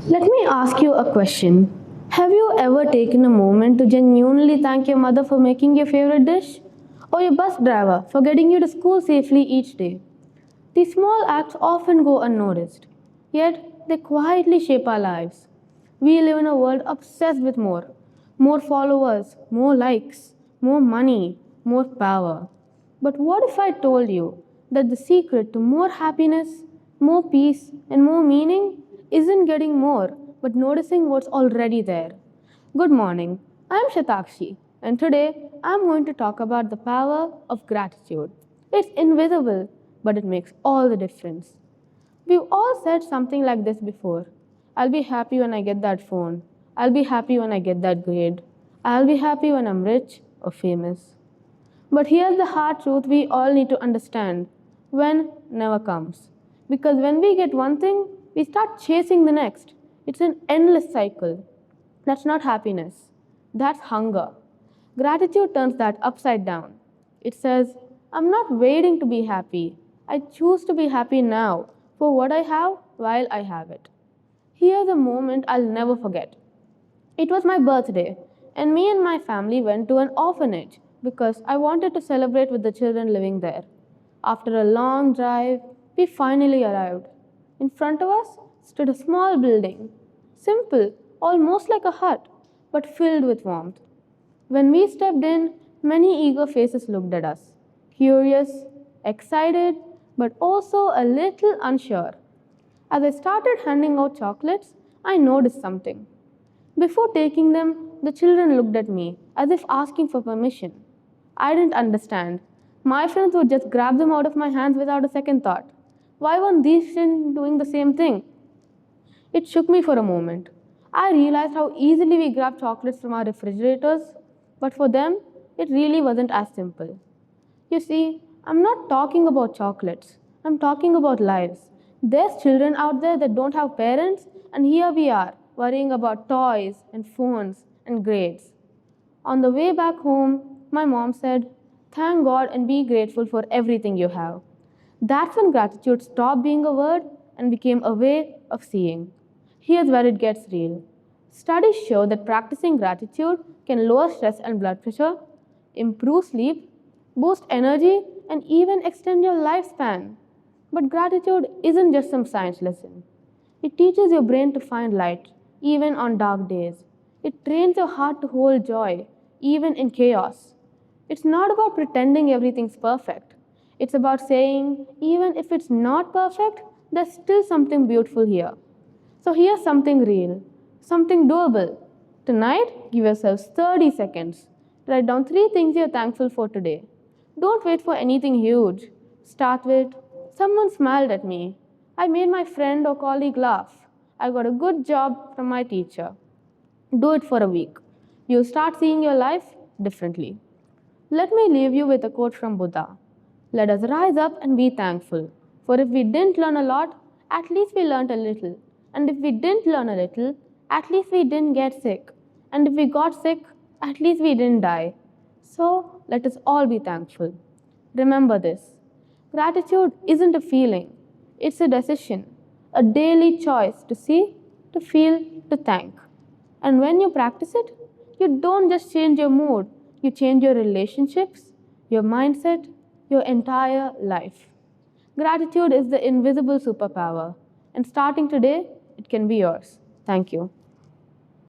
Let me ask you a question. Have you ever taken a moment to genuinely thank your mother for making your favorite dish? Or your bus driver for getting you to school safely each day? These small acts often go unnoticed, yet they quietly shape our lives. We live in a world obsessed with more. More followers, more likes, more money, more power. But what if I told you that the secret to more happiness, more peace, and more meaning isn't getting more, but noticing what's already there? Good morning, I'm Shatakshi, and today I'm going to talk about the power of gratitude. It's invisible, but it makes all the difference. We've all said something like this before. I'll be happy when I get that phone. I'll be happy when I get that grade. I'll be happy when I'm rich or famous. But here's the hard truth we all need to understand: when never comes. Because when we get one thing, we start chasing the next. It's an endless cycle. That's not happiness, that's hunger. Gratitude turns that upside down. It says, I'm not waiting to be happy. I choose to be happy now for what I have while I have it. Here's a moment I'll never forget. It was my birthday, and me and my family went to an orphanage because I wanted to celebrate with the children living there. After a long drive, we finally arrived. In front of us stood a small building, simple, almost like a hut, but filled with warmth. When we stepped in, many eager faces looked at us, curious, excited, but also a little unsure. As I started handing out chocolates, I noticed something. Before taking them, the children looked at me as if asking for permission. I didn't understand. My friends would just grab them out of my hands without a second thought. Why weren't these children doing the same thing? It shook me for a moment. I realized how easily we grab chocolates from our refrigerators, but for them, it really wasn't as simple. You see, I'm not talking about chocolates. I'm talking about lives. There's children out there that don't have parents, and here we are, worrying about toys and phones and grades. On the way back home, my mom said, thank God and be grateful for everything you have. That's when gratitude stopped being a word and became a way of seeing. Here's where it gets real. Studies show that practicing gratitude can lower stress and blood pressure, improve sleep, boost energy, and even extend your lifespan. But gratitude isn't just some science lesson. It teaches your brain to find light, even on dark days. It trains your heart to hold joy, even in chaos. It's not about pretending everything's perfect. It's about saying, even if it's not perfect, there's still something beautiful here. So here's something real, something doable. Tonight, give yourselves 30 seconds. Write down 3 things you're thankful for today. Don't wait for anything huge. Start with, someone smiled at me. I made my friend or colleague laugh. I got a good job from my teacher. Do it for a week. You'll start seeing your life differently. Let me leave you with a quote from Buddha. Let us rise up and be thankful. For if we didn't learn a lot, at least we learned a little. And if we didn't learn a little, at least we didn't get sick. And if we got sick, at least we didn't die. So let us all be thankful. Remember this: gratitude isn't a feeling, it's a decision, a daily choice to see, to feel, to thank. And when you practice it, you don't just change your mood, you change your relationships, your mindset, your entire life. Gratitude is the invisible superpower, and starting today, it can be yours. Thank you.